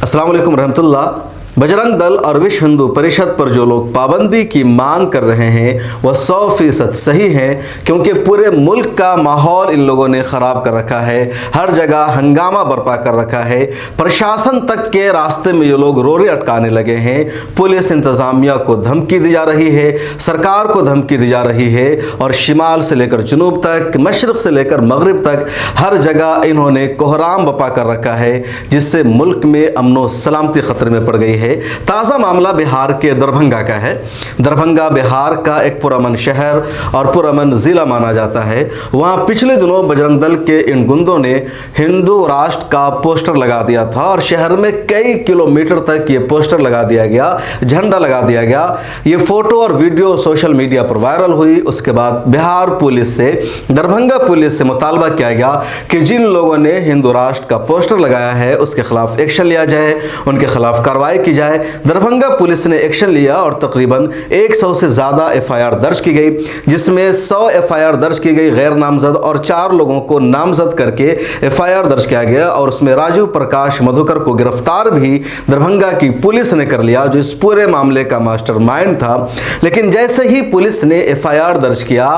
अस्सलाम वालेकुम रहमतुल्लाह। बजरंग दल और विश्व हिंदू परिषद पर जो लोग पाबंदी की मांग कर रहे हैं वह 100% सही है, क्योंकि पूरे मुल्क का माहौल इन लोगों ने ख़राब कर रखा है। हर जगह हंगामा बर्पा कर रखा है। प्रशासन तक के रास्ते में ये लोग रोड़े अटकाने लगे हैं। पुलिस इंतज़ामिया को धमकी दी जा रही है, सरकार को धमकी दी जा रही है, और शिमाल से लेकर जुनूब तक, मशरक़ से लेकर मगरिब तक हर जगह इन्होंने कोहराम बर्पा कर रखा है, जिससे मुल्क में अमन सलामती ख़तरे में पड़ गई है। ताज़ा मामला बिहार के दरभंगा का है। दरभंगा बिहार का एक पुरअमन शहर और पुरअमन ज़िला माना जाता है। वहाँ पिछले दिनों बजरंग दल के इन गुंडों ने हिंदू राष्ट्र का पोस्टर लगा दिया था और शहर में कई किलोमीटर तक ये पोस्टर लगा दिया गया, झंडा लगा दिया गया। ये फोटो और वीडियो सोशल मीडिया पर वायरल हुई। उसके बाद बिहार पुलिस से, दरभंगा पुलिस से मुतालबा किया गया कि जिन लोगों ने हिंदू राष्ट्र का पोस्टर लगाया है उसके खिलाफ एक्शन लिया जाए, उनके खिलाफ कार्रवाई की जाए। दरभंगा पुलिस ने एक्शन लिया और तकरीबन 100 से ज़्यादा एफआईआर दर्ज की गई, जिसमें 100 एफआईआर दर्ज की गई गैर नामजद और 4 लोगों को नामजद करके एफआईआर दर्ज किया गया। और उसमें राजू प्रकाश मधुकर को गिरफ्तार भी दरभंगा की पुलिस ने कर लिया, जो इस पूरे मामले का मास्टरमाइंड था। लेकिन जैसे ही पुलिस ने एफआईआर दर्ज किया,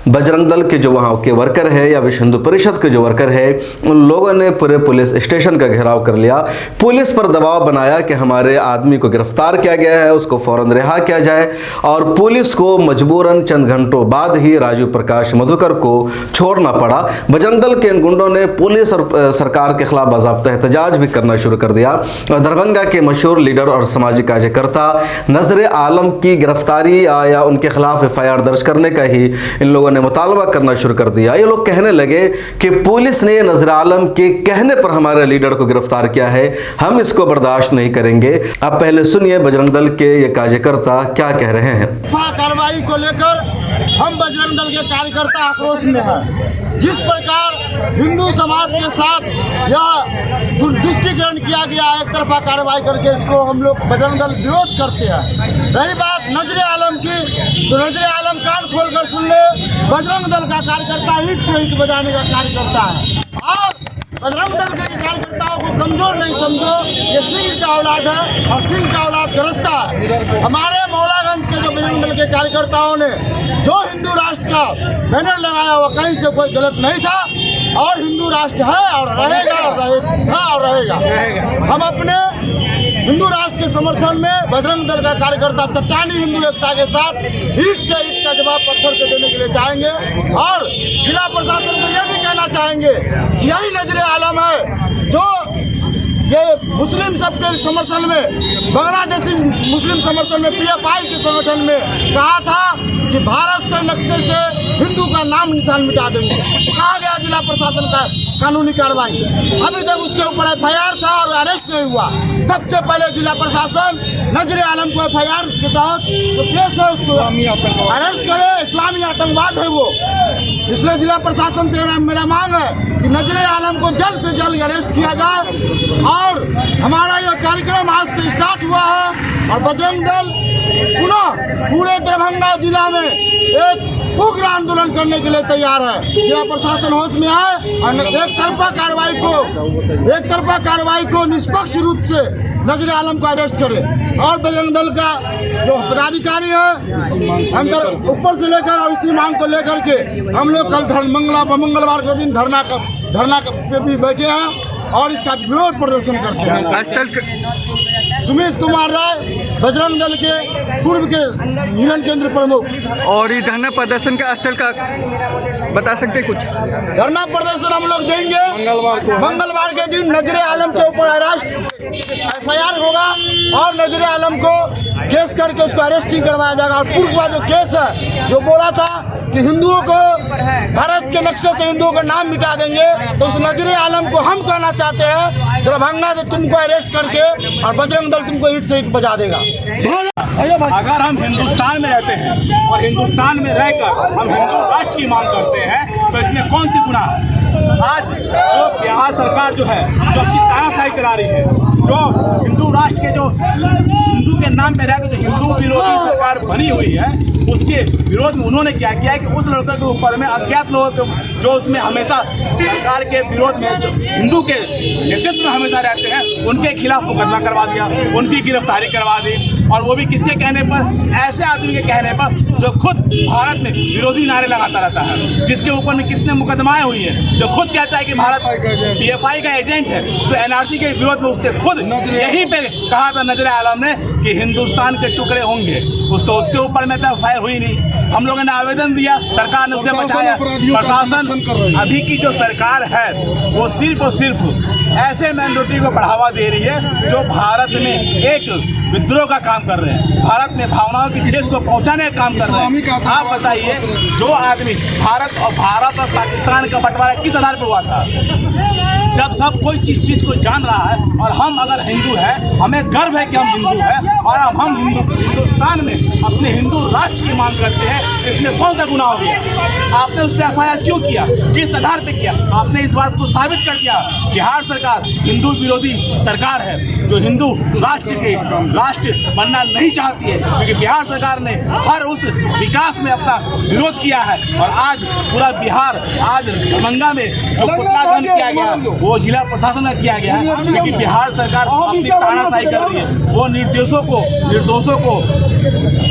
बजरंग दल के जो वहाँ के वर्कर है या विश्व हिंदू परिषद के जो वर्कर है, उन लोगों ने पूरे पुलिस स्टेशन का घेराव कर लिया। पुलिस पर दबाव बनाया कि हमारे आदमी को गिरफ्तार किया गया है, उसको फौरन रिहा किया जाए। और पुलिस को मजबूरन चंद घंटों बाद ही राजू प्रकाश मधुकर को छोड़ना पड़ा। बजरंग दल के इन गुंडों ने पुलिस और सरकार के खिलाफ बाज़ाब्ता एहतजाज भी करना शुरू कर दिया और दरभंगा के मशहूर लीडर और समाजी कार्यकर्ता नजर आलम की गिरफ्तारी या उनके खिलाफ एफआईआर दर्ज करने का ही इन लोगों ने मुतालबा करना शुरू कर दिया। ये लोग कहने लगे कि पुलिस ने नजर आलम के कहने पर हमारे लीडर को गिरफ्तार किया है, हम इसको बर्दाश्त नहीं करेंगे। अब पहले सुनिए बजरंग दल के ये कार्यकर्ता क्या कह रहे हैं। कार्रवाई को लेकर हम बजरंग दल के कार्यकर्ता आक्रोश में हैं। जिस प्रकार हिंदू समाज के साथ यह दुष्टिकरण किया गया है, एक तरफा कार्रवाई करके, इसको हम लोग बजरंग दल विरोध करते हैं। रही बात नजर आलम की, तो नजर आलम कान खोलकर सुन ले, बजरंग दल का कार्यकर्ता ईंट से ईंट बजाने का कार्यकर्ता है। और बजरंग दल के कार्यकर्ताओं को कमजोर नहीं समझो, ये सिंह का औलाद है और सिंह का औलाद गरजता है। हमारे मौलागंज के जो बजरंग दल के कार्यकर्ताओं ने जो हिंदू राष्ट्र का बैनर लगाया वो कहीं से कोई गलत नहीं था, और हिंदू राष्ट्र है और रहेगा और रहेगा। हम अपने हिंदू राष्ट्र के समर्थन में बजरंग दल का कार्यकर्ता चट्टानी हिंदू एकता के साथ ईंट से ईंट का जवाब पत्थर से देने के लिए चाहेंगे। और जिला प्रशासन को यह भी कहना चाहेंगे कि यही नजर आलम है जो ये मुस्लिम सबके समर्थन में, बांग्लादेशी मुस्लिम समर्थन में, पीएफआई के समर्थन में कहा था कि भारत से नक्शे से हिंदू का नाम निशान मिटा देंगे। कहा गया जिला प्रशासन का कानूनी कार्रवाई, अभी तक उसके ऊपर एफआईआर था और अरेस्ट नहीं हुआ। सबसे पहले जिला प्रशासन नजर आलम को एफआईआर के तहत तो केस है, उसको अरेस्ट करे। इस्लामी आतंकवाद है वो, इसलिए जिला प्रशासन से मेरा मांग है कि नजर आलम को जल्द से जल्द अरेस्ट किया जाए। और हमारा यह कार्यक्रम आज से स्टार्ट हुआ है और बजरंग दल पुनः पूरे दरभंगा जिला में एक उग्र आंदोलन करने के लिए तैयार है। जिला प्रशासन होश में आए और एक तरफा कार्रवाई को निष्पक्ष रूप से नजर आलम को अरेस्ट करे। और बजरंग दल का जो पदाधिकारी है अंदर ऊपर से लेकर और इसी मांग को लेकर के हम लोग कल मंगलवार के दिन धरना पे भी बैठे हैं और इसका विरोध प्रदर्शन करते हैं। सुमित कुमार राय, बजरंग दल के पूर्व के मिलन केंद्र प्रमुख। और ये धरना प्रदर्शन का स्थल का बता सकते कुछ? धरना प्रदर्शन हम लोग देंगे मंगलवार के दिन नजर आलम के ऊपर अरेस्ट एफआईआर होगा और नजर आलम को केस करके उसको अरेस्टिंग करवाया जाएगा। और पूर्व का जो केस है, जो बोला था कि हिंदुओं को भारत के नक्शे से हिंदुओं का नाम मिटा देंगे, तो उस नजर आलम को हम कहना चाहते हैं दरभंगा से तुमको अरेस्ट करके और बजरंग दल तुमको ईंट से ईंट बजा देगा। अगर हम हिंदुस्तान में रहते हैं और हिंदुस्तान में रहकर हम हिंदू राष्ट्र की मांग करते हैं, तो इसमें कौन सी गुनाह है? आज जो बिहार सरकार जो है, जो अपनी तानाशाही चला रही है, जो हिंदू राष्ट्र के जो हिंदू के नाम पे रहकर जो हिंदू विरोधी सरकार बनी हुई है, उसको इसके विरोध में उन्होंने क्या किया है कि उस लड़के के ऊपर में अज्ञात लोग जो उसमें हमेशा सरकार के विरोध में, जो हिंदू के नेतृत्व में हमेशा रहते हैं, उनके खिलाफ मुकदमा करवा दिया, उनकी गिरफ्तारी करवा दी। और वो भी किसके कहने पर? ऐसे आदमी के कहने पर जो खुद भारत में विरोधी नारे लगाता रहता है, जिसके ऊपर में कितने मुकदमाएं हुई हैं, जो खुद कहता है कि भारत PFI का एजेंट है, तो NRC के विरोध में उसने खुद यहीं पे कहा था नजर आलम ने कि हिंदुस्तान के टुकड़े होंगे। तो उसके ऊपर में तो FIR हुई नहीं। हम लोगों ने आवेदन दिया, सरकार ने उसे बचाया। प्रशासन अभी की जो सरकार है वो सिर्फ और सिर्फ ऐसे माइनॉरिटी को बढ़ावा दे रही है जो भारत में एक विद्रोह का काम कर रहे हैं, भारत में भावनाओं की ठेस को पहुंचाने का काम कर रहे हैं। आप बताइए, जो आदमी भारत और पाकिस्तान का बंटवारा किस आधार पर हुआ था? जब सब कोई चीज़ को जान रहा है। और हम अगर हिंदू हैं, हमें गर्व है कि हम हिंदू हैं, और अब हम हिंदुस्तान में अपने हिंदू राष्ट्र की मांग करते हैं। इसमें कौन सा गुनाह हो गया? आपने उस पर FIR क्यों किया? किस आधार पे किया? आपने इस बात को साबित कर दिया बिहार सरकार हिंदू विरोधी सरकार है, जो हिंदू राष्ट्र बनना नहीं चाहती है, क्योंकि बिहार सरकार ने हर उस विकास में अपना विरोध किया है। और आज पूरा बिहार, आज दरभंगा में जो पुतला दहन किया गया वो जिला प्रशासन का किया गया है, क्योंकि बिहार सरकार अपनी तानाशाही कर रही है। वो निर्दोषों को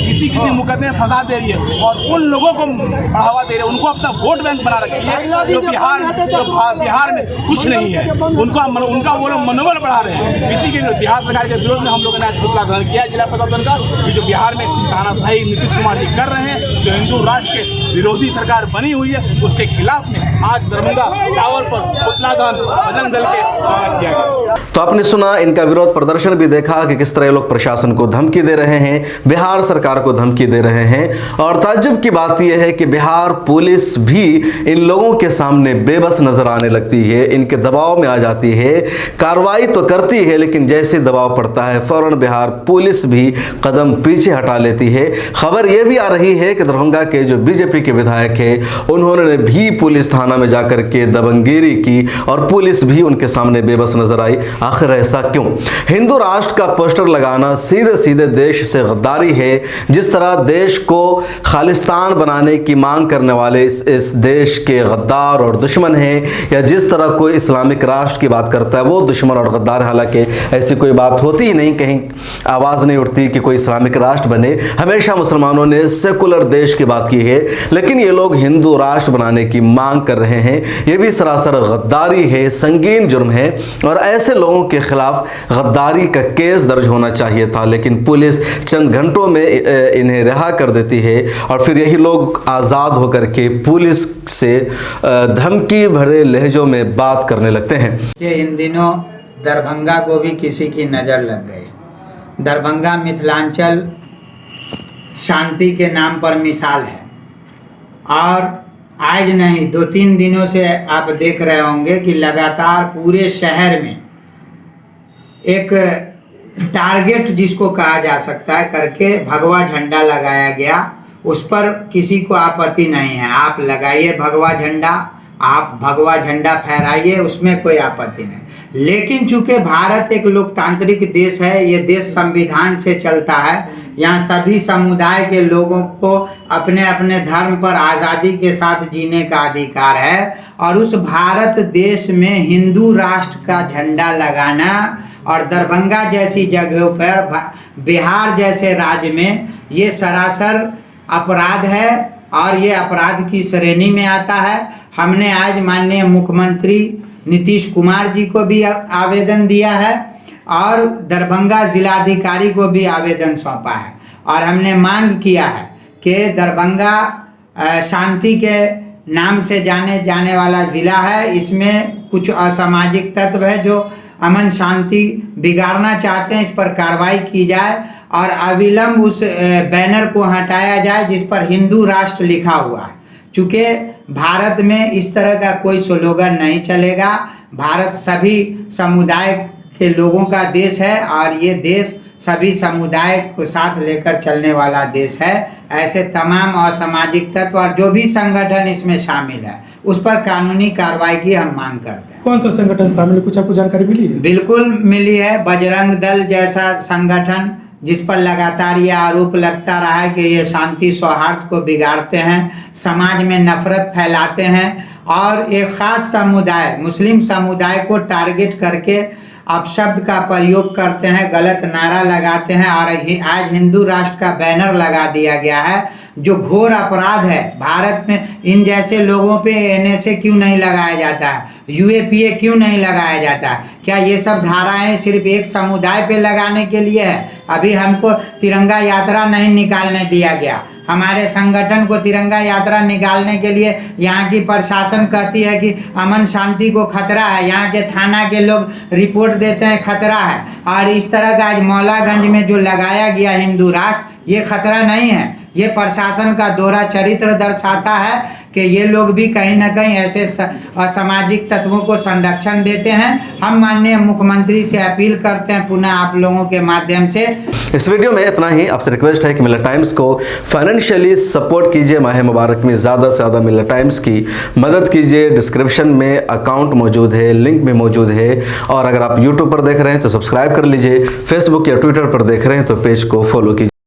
किसी मुकदमे में फंसा दे रही है और उन लोगों को बढ़ावा दे रही है, उनको अपना वोट बैंक बना रखी है, जो बिहार में कुछ नहीं है। उनका वो लोग मनोबल बढ़ा रहे हैं। इसी के बिहार सरकार के विरोध में हम लोगों ने आज पुतला दहन किया जिला प्रशासन का, कि जो बिहार में तानाशाही नीतीश कुमार जी कर रहे हैं, जो हिंदू राष्ट्र के विरोधी सरकार बनी हुई है, उसके खिलाफ में आज दरभंगा टावर पर पुतला दहन बजरंग दल के द्वारा किया गया। तो आपने सुना, इनका विरोध प्रदर्शन भी देखा कि किस तरह ये लोग प्रशासन को धमकी दे रहे हैं, बिहार सरकार को धमकी दे रहे हैं। और ताज्जुब की बात यह है कि बिहार पुलिस भी इन लोगों के सामने बेबस नजर आने लगती है, इनके दबाव में आ जाती है। कार्रवाई तो करती है, लेकिन जैसे दबाव पड़ता है फौरन बिहार पुलिस भी कदम पीछे हटा लेती है। खबर यह भी आ रही है कि दरभंगा के जो बीजेपी के विधायक है, उन्होंने भी पुलिस थाना में जाकर के दबंगगिरी की और पुलिस भी उनके सामने बेबस नजर आई। आखिर ऐसा क्यों? हिंदू राष्ट्र का पोस्टर लगाना सीधे सीधे देश से गद्दारी है। जिस तरह देश को खालिस्तान बनाने की मांग करने वाले इस देश के गद्दार और दुश्मन हैं, या जिस तरह कोई इस्लामिक राष्ट्र की बात करता है वो दुश्मन और गद्दार, हालांकि ऐसी कोई बात होती ही नहीं, कहीं आवाज़ नहीं उठती कि कोई इस्लामिक राष्ट्र बने। हमेशा मुसलमानों ने सेकुलर देश की बात की है, लेकिन ये लोग हिंदू राष्ट्र बनाने की मांग कर रहे हैं। ये भी सरासर गद्दारी है, संगीन जुर्म है, और ऐसे लोगों के खिलाफ गद्दारी का केस दर्ज होना चाहिए था। लेकिन पुलिस चंद घंटों में इन्हें रिहा कर देती है और फिर यही लोग आज़ाद होकर के पुलिस से धमकी भरे लहजों में बात करने लगते हैं। कि इन दिनों दरभंगा को भी किसी की नज़र लग गई। दरभंगा मिथिलांचल शांति के नाम पर मिसाल है, और आज नहीं 2-3 दिनों से आप देख रहे होंगे कि लगातार पूरे शहर में एक टारगेट जिसको कहा जा सकता है करके भगवा झंडा लगाया गया। उस पर किसी को आपत्ति नहीं है, आप लगाइए भगवा झंडा, आप भगवा झंडा फहराइए, उसमें कोई आपत्ति नहीं। लेकिन चूंकि भारत एक लोकतांत्रिक देश है, ये देश संविधान से चलता है, यहाँ सभी समुदाय के लोगों को अपने अपने धर्म पर आज़ादी के साथ जीने का अधिकार है। और उस भारत देश में हिंदू राष्ट्र का झंडा लगाना और दरभंगा जैसी जगहों पर, बिहार जैसे राज्य में, ये सरासर अपराध है और ये अपराध की श्रेणी में आता है। हमने आज माननीय मुख्यमंत्री नीतीश कुमार जी को भी आवेदन दिया है और दरभंगा जिलाधिकारी को भी आवेदन सौंपा है, और हमने मांग किया है कि दरभंगा शांति के नाम से जाने वाला ज़िला है, इसमें कुछ असामाजिक तत्व है जो अमन शांति बिगाड़ना चाहते हैं। इस पर कार्रवाई की जाए और अविलंब उस बैनर को हटाया जाए जिस पर हिंदू राष्ट्र लिखा हुआ है। चूँकि भारत में इस तरह का कोई स्लोगन नहीं चलेगा। भारत सभी समुदाय के लोगों का देश है और ये देश सभी समुदाय को साथ लेकर चलने वाला देश है। ऐसे तमाम असामाजिक तत्व और जो भी संगठन इसमें शामिल है उस पर कानूनी कार्रवाई की हम मांग करते हैं। कौन सा संगठन शामिल है, कुछ आपको जानकारी मिली है? बिल्कुल मिली है। बजरंग दल जैसा संगठन जिस पर लगातार ये आरोप लगता रहा है कि ये शांति सौहार्द को बिगाड़ते हैं, समाज में नफरत फैलाते हैं और एक ख़ास समुदाय मुस्लिम समुदाय को टारगेट करके अपशब्द का प्रयोग करते हैं, गलत नारा लगाते हैं और आज हिंदू राष्ट्र का बैनर लगा दिया गया है, जो घोर अपराध है। भारत में इन जैसे लोगों पे NSA क्यों नहीं लगाया जाता है, UAPA क्यों नहीं लगाया जाता है? क्या ये सब धाराएं सिर्फ एक समुदाय पे लगाने के लिए है? अभी हमको तिरंगा यात्रा नहीं निकालने दिया गया, हमारे संगठन को तिरंगा यात्रा निकालने के लिए यहाँ की प्रशासन कहती है कि अमन शांति को खतरा है, यहाँ के थाना के लोग रिपोर्ट देते हैं खतरा है। और इस तरह का आज मौलागंज में जो लगाया गया हिंदू राष्ट्र, ये खतरा नहीं है, ये प्रशासन का दोहरा चरित्र दर्शाता है कि ये लोग भी कहीं ना कहीं ऐसे असामाजिक तत्वों को संरक्षण देते हैं। हम माननीय मुख्यमंत्री से अपील करते हैं पुनः आप लोगों के माध्यम से। इस वीडियो में इतना ही। आपसे रिक्वेस्ट है कि मिलत टाइम्स को फाइनेंशियली सपोर्ट कीजिए। माह मुबारक में ज़्यादा से ज़्यादा मिलत टाइम्स की मदद कीजिए। डिस्क्रिप्शन में अकाउंट मौजूद है, लिंक भी मौजूद है। और अगर आप यूट्यूब पर देख रहे हैं तो सब्सक्राइब कर लीजिए, फेसबुक या ट्विटर पर देख रहे हैं तो पेज को फॉलो कीजिए।